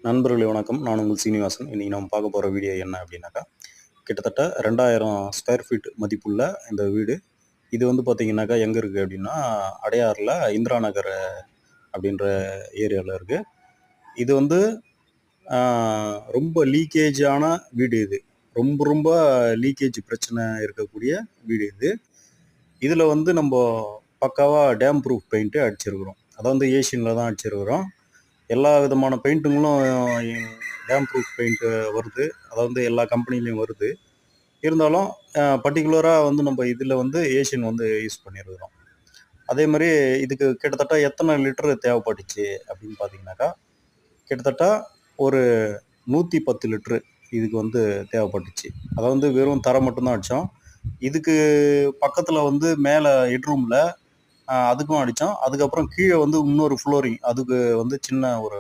நண்பர்களே வணக்கம். நான் உங்கள் சீனிவாசன். இன்னைக்கு நம்ம பார்க்க போற வீடியோ என்ன அப்படின்னாக்கா, கிட்டத்தட்ட 2000 ஸ்கொயர் ஃபீட் மதிப்புள்ள இந்த வீடு. இது வந்து பார்த்தீங்கன்னாக்கா எங்க இருக்கு அப்படின்னா, அடையாறுல இந்திரா நகர் அப்படின்ற ஏரியால இருக்கு. இது வந்து ஆ ரொம்ப லீக்கேஜான வீடு இது. ரொம்ப ரொம்ப லீக்கேஜ் பிரச்சனை இருக்கக்கூடிய வீடு இது. இதுல வந்து நம்ப பக்காவா டேம் ப்ரூஃப் பெயிண்ட் அடிச்சிருக்கிறோம். அதாவது ஏஷியன்ல தான் அடிச்சிருக்கிறோம். எல்லா விதமான பெயிண்ட்டுங்களும் டேம் ப்ரூஃப் பெயிண்ட் வருது. அதாவது எல்லா கம்பெனிலையும் வருது. இருந்தாலும் பர்ட்டிகுலராக வந்து நம்ம இதில் வந்து ஏஷியன் வந்து யூஸ் பண்ணியிருக்கிறோம். அதே மாதிரி இதுக்கு கிட்டத்தட்ட எத்தனை லிட்டரு தேவைப்பட்டுச்சு அப்படின்னு பார்த்தீங்கன்னாக்கா, கிட்டத்தட்ட ஒரு 110 லிட்டரு இதுக்கு வந்து தேவைப்பட்டுச்சு. அதாவது வெறும் தரை மட்டும்தான் அடித்தோம். இதுக்கு பக்கத்தில் வந்து மேலே ஹெட்ரூமில் அதுக்கும் அடித்தோம். அதுக்கப்புறம் கீழே வந்து இன்னொரு ஃப்ளோரிங் அதுக்கு வந்து சின்ன ஒரு